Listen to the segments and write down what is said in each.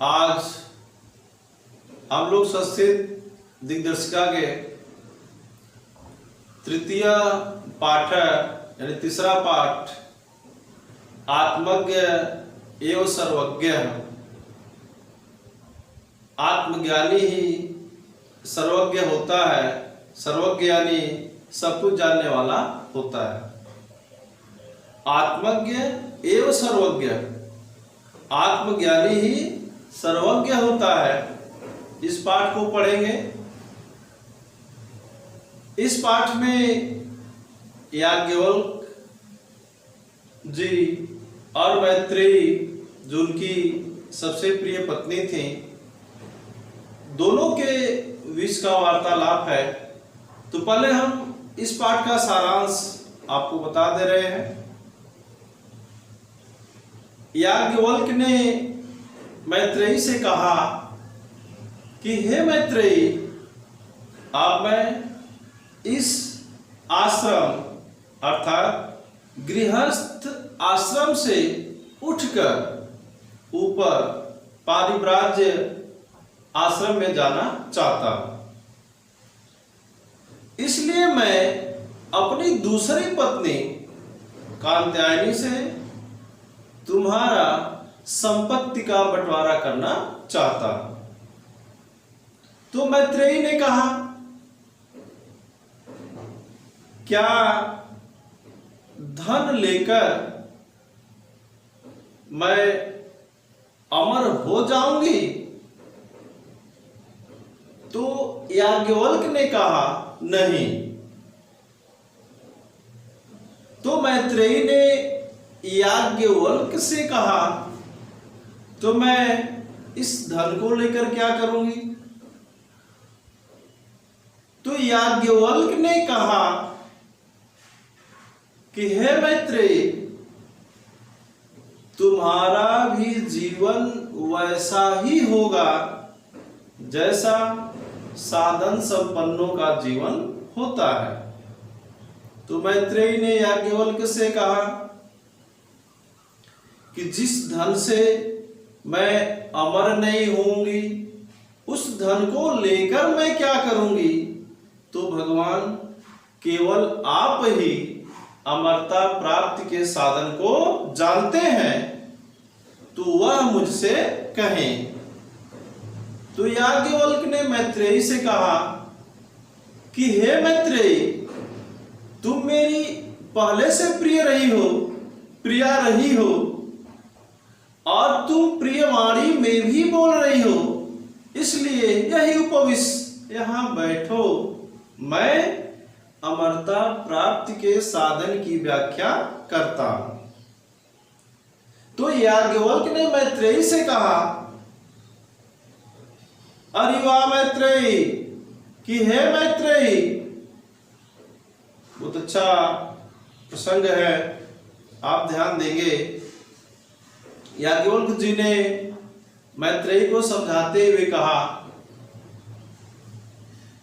आज हम लोग संस्कृत दिग्दर्शिका के तृतीय पाठ यानी तीसरा पाठ आत्मज्ञ एवं सर्वज्ञ। आत्मज्ञानी ही सर्वज्ञ होता है। सर्वज्ञ यानी सब कुछ जानने वाला होता है। आत्मज्ञ एवं सर्वज्ञ, आत्मज्ञानी ही सर्वज्ञ होता है। इस पाठ को पढ़ेंगे। इस पाठ में याज्ञवल्क्य जी और मैत्रेयी जो उनकी सबसे प्रिय पत्नी थी, दोनों के बीच का वार्तालाप है। तो पहले हम इस पाठ का सारांश आपको बता दे रहे हैं। याज्ञवल्क्य ने मैत्रेयी से कहा कि हे मैत्रेयी, अब मैं इस आश्रम अर्थात गृहस्थ आश्रम से उठकर ऊपर पारिव्राज्य आश्रम में जाना चाहता हूं। इसलिए मैं अपनी दूसरी पत्नी कात्यायनी से तुम्हारा संपत्ति का बंटवारा करना चाहता हूं। तो मैत्रेयी ने कहा, क्या धन लेकर मैं अमर हो जाऊंगी? तो याज्ञवल्क्य ने कहा, नहीं। तो मैत्रेयी ने याज्ञवल्क्य से कहा, तो मैं इस धन को लेकर क्या करूंगी? तो याज्ञवल्क्य ने कहा कि हे मैत्रेयी, तुम्हारा भी जीवन वैसा ही होगा जैसा साधन संपन्नों का जीवन होता है। तो मैत्रेयी ने याज्ञवल्क्य से कहा कि जिस धन से मैं अमर नहीं होंगी, उस धन को लेकर मैं क्या करूंगी? तो भगवान केवल आप ही अमरता प्राप्ति के साधन को जानते हैं, तो वह मुझसे कहें। तो याज्ञवल्क्य ने मैत्रेयी से कहा कि हे मैत्रेयी, तुम मेरी पहले से प्रिया रही हो और तुम प्रियवाणी में भी बोल रही हो, इसलिए यही उपविश यहां बैठो, मैं अमरता प्राप्ति के साधन की व्याख्या करता हूं। तो याज्ञवल्क्य ने मैत्रेयी से कहा, अरे वाह मैत्रेयी, कि हे मैत्रेयी, बहुत अच्छा प्रसंग है, आप ध्यान देंगे। याज्ञवल्क्य जी ने मैत्रेयी को समझाते हुए कहा,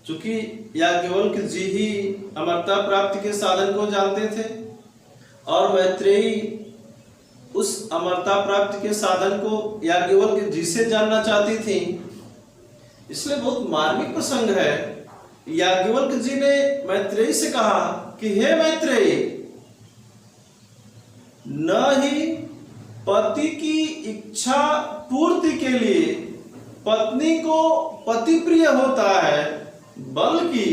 चूंकि याज्ञवल्क्य जी ही अमरता प्राप्ति के साधन को जानते थे और मैत्रेयी उस अमरता प्राप्ति के साधन को याज्ञवल्क्य जी से जानना चाहती थी, इसलिए बहुत मार्मिक प्रसंग है। याज्ञवल्क्य जी ने मैत्रेयी से कहा कि हे मैत्रेयी, न ही पति की इच्छा पूर्ति के लिए पत्नी को पति प्रिय होता है, बल्कि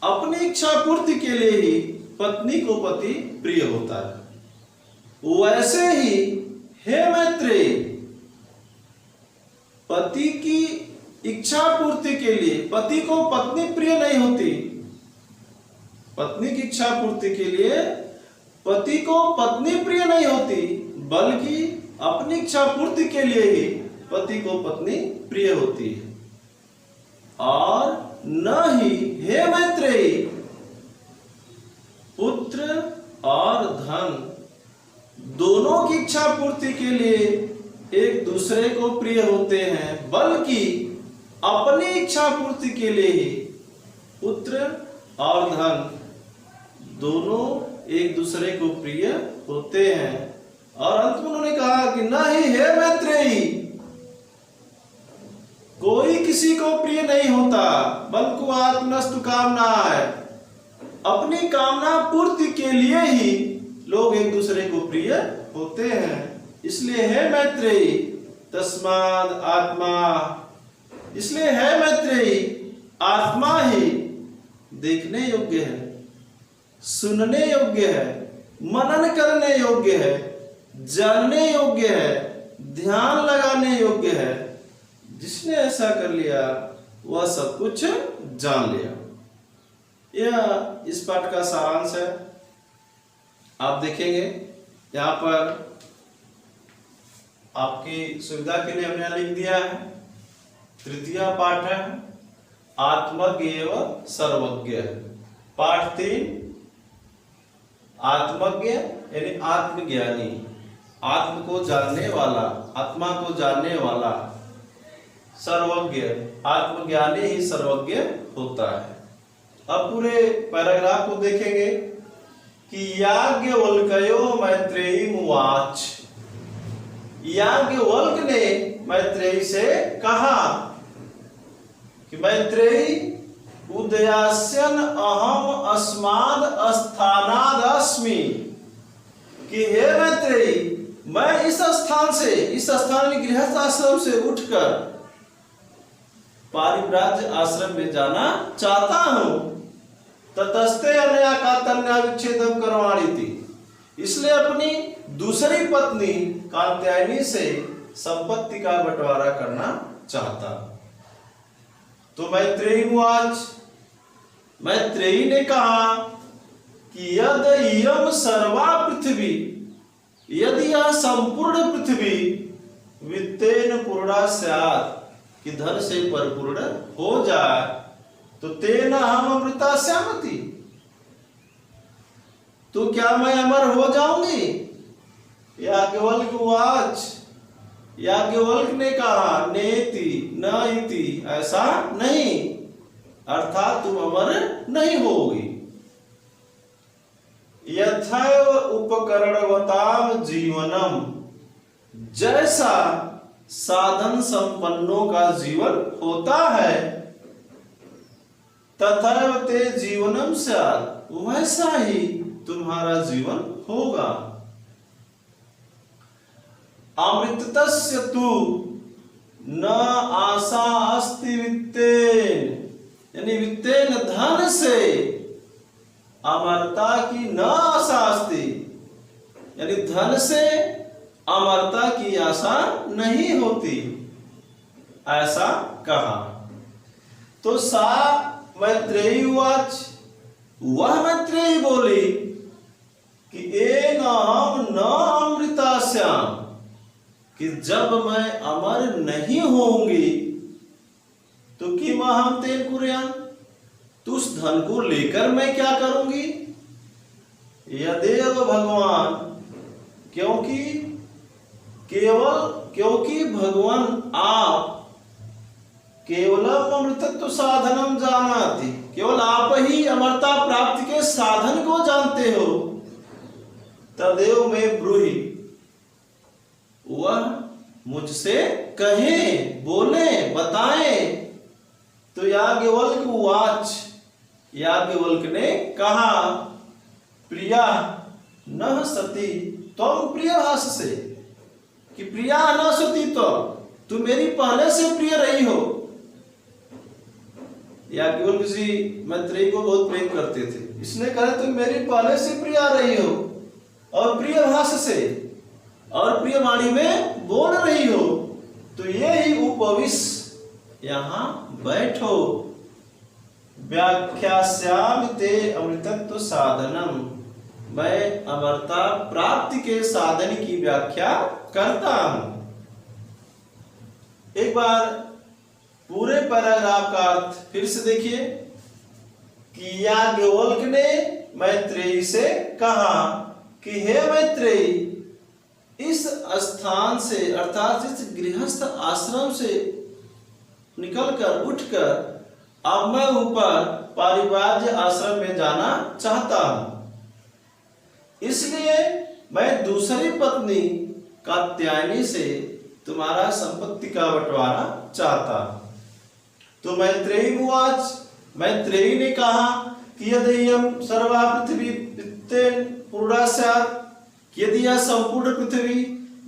अपनी इच्छा पूर्ति के लिए ही पत्नी को पति प्रिय होता है। वैसे ही हे मैत्रेयी, पति की इच्छा पूर्ति के लिए पति को पत्नी प्रिय नहीं होती। पत्नी की इच्छा पूर्ति के लिए पति को पत्नी प्रिय नहीं होती, बल्कि अपनी इच्छा पूर्ति के लिए ही पति को पत्नी प्रिय होती है। और न ही हे मैत्रेयी, पुत्र और धन दोनों की इच्छा पूर्ति के लिए एक दूसरे को प्रिय होते हैं, बल्कि अपनी इच्छा पूर्ति के लिए ही पुत्र और धन दोनों एक दूसरे को प्रिय होते हैं। और अंत में उन्होंने कहा कि न ही हे मैत्रेयी, कोई किसी को प्रिय नहीं होता, बल्कि आत्मनस्तु कामनाए, अपनी कामना पूर्ति के लिए ही लोग एक दूसरे को प्रिय होते हैं। इसलिए है मैत्रेयी तस्माद आत्मा, इसलिए है मैत्रेयी आत्मा ही देखने योग्य है, सुनने योग्य है, मनन करने योग्य है, जानने योग्य है, ध्यान लगाने योग्य है। जिसने ऐसा कर लिया वह सब कुछ जान लिया। यह इस पाठ का सारांश है। आप देखेंगे यहाँ पर आपकी सुविधा के लिए हमने लिख दिया है। तृतीय पाठ है आत्मज्ञ एवं सर्वज्ञ। पाठ 3 आत्मज्ञ यानी आत्मज्ञानी, आत्म को जानने वाला, आत्मा को जानने वाला। सर्वज्ञ, आत्मज्ञानी ही सर्वज्ञ होता है। अब पूरे पैराग्राफ को देखेंगे कि याज्ञवल्क्यो मैत्रेयी मुवाच, याज्ञवल्क्य ने मैत्रेयी से कहा कि मैत्रेयी उदयास्यन अहम अस्माद स्थानाद अस्मि, कि हे मैत्रेयी मैं इस स्थान से, इस स्थान में गृहस्थ आश्रम से उठकर पारिव्राज्य आश्रम में जाना चाहता हूं। ततस्ते अनया कातन्या विच्छेदम करवाणी थी, इसलिए अपनी दूसरी पत्नी कात्यायनी से संपत्ति का बंटवारा करना चाहता। तो मैत्रेयी मुवाच, मैत्रेयी ने कहा कि यद इयम सर्वा पृथ्वी, यदि यह संपूर्ण पृथ्वी वित्तेन पूर्णा स्यात्, कि धन से परिपूर्ण हो जाए, तो तेन हम अमृता स्यामति, तो क्या मैं अमर हो जाऊंगी। याज्ञवल्क्य उवाच, याज्ञवल्क्य ने कहा नेति न इति, ऐसा नहीं, अर्थात तुम अमर नहीं होगी। यथैव उपकरणवताम जीवनम, जैसा साधन संपन्नों का जीवन होता है, तथैव ते जीवनम स्यात्, वैसा ही तुम्हारा जीवन होगा। अमृतस्य तु न आशा अस्ति वित्तेन, यानी वित्तेन धन से अमरता की न आशा अस्ति, यानी धन से अमरता की आशा नहीं होती, ऐसा कहा। तो सा मैत्रेयी उवाच, वह मैत्रेयी बोली कि एन अहम न अमृतास्याम, कि जब मैं अमर नहीं होंगी तो किम अहम तेन कुर्याम, तो उस धन को लेकर मैं क्या करूंगी। यदेव भगवान, क्योंकि भगवान आप केवलम अमृतत्व साधनम जानाति, केवल आप ही अमरता प्राप्ति के साधन को जानते हो। तदेव में ब्रूहि, वह मुझसे कहें, बोले, बताएं। तो याज्ञवल्क्य उवाच, याज्ञवल्क्य ने कहा प्रिया न सती त्वं प्रियभास से, कि प्रिया न सती तो तुम मेरी पहले से प्रिय रही हो। याज्ञवल्क्य जी मैत्रेयी को बहुत प्रेम करते थे, इसने कहा तुम मेरी पहले से प्रिया रही हो और प्रियभास से, और प्रिय वाणी में बोल रही हो, तो ये ही उपविश, यहां बैठो। व्याख्यास्यामि ते अमृतत्व साधनम, मैं अमरता प्राप्ति के साधन की व्याख्या करता हूं। एक बार पूरे पैराग्राफ का अर्थ फिर से देखिए कि याज्ञवल्क्य ने मैत्रेयी से कहा कि हे मैत्रेयी, इस स्थान से अर्थात इस गृहस्थ आश्रम से निकलकर उठकर अब मैं ऊपर पारिव्राज्य आश्रम में जाना चाहता हूं, इसलिए मैं दूसरी पत्नी कात्यायनी से तुम्हारा संपत्ति का बंटवारा चाहता हूं। तो मैत्रेयी उवाच, मैत्रेयी ने कहा कि यदि हम सर्वा पृथ्वी वित्तेन पूर्णा स्यात्, यदि यह संपूर्ण पृथ्वी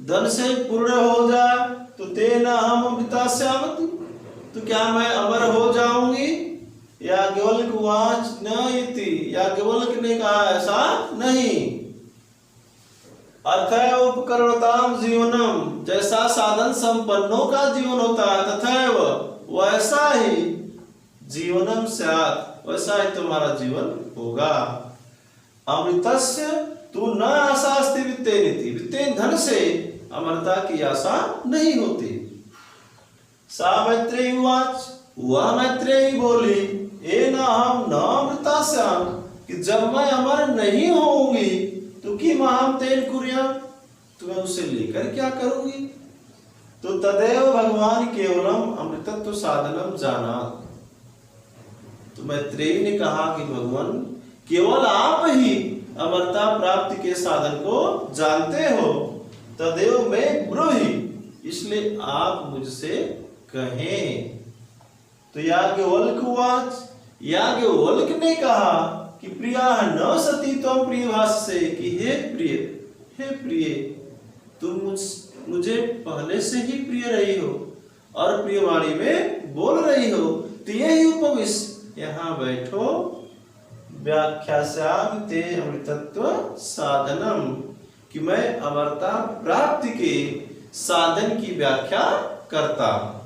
धन से पूर्ण हो जाए तो तेना हम अमृता स्यामति, तो क्या मैं अमर हो जाऊंगी? याज्ञवल्क्य उवाच न इति, याज्ञवल्क्य ने कहा ऐसा नहीं। अथैव उपकरणताम जीवनम, जैसा साधन संपन्नों का जीवन होता है तथैव वैसा ही जीवनम स्यात्, वैसा ही तुम्हारा जीवन होगा। अमृतस्य तू न आशा अस्ति वित्तेनिति, वित्तेन धन से अमरता की आशा नहीं होती। सा मैत्रेयी उवाच, वह मैत्रेयी बोली, ए न हम न अमृता स्याम, कि जब मैं अमर नहीं होऊंगी तो कि महाम तेन कुर्याम, तो मैं उसे लेकर क्या करूंगी? तो तदेव भगवान केवलम अमृतत्व साधनम जानात, तो मैत्रेयी ने कहा कि भगवान केवल आप ही अमरता प्राप्ति के साधन को जानते हो। तदेव मैं ब्रूहि, इसलिए आप मुझसे कहें। तो याज्ञवल्क्य उवाच, याज्ञवल्क्य ने कहा कि प्रिया न सती त्वं प्रियभाषसे, कि हे प्रिय तुम मुझे पहले से ही प्रिय रही हो और प्रियवाणी में बोल रही हो, तो यही उपविश, यहाँ बैठो, व्याख्यास्यामि ते अमृतत्व साधनम, कि मैं अमरता प्राप्ति के साधन की व्याख्या करता हूं।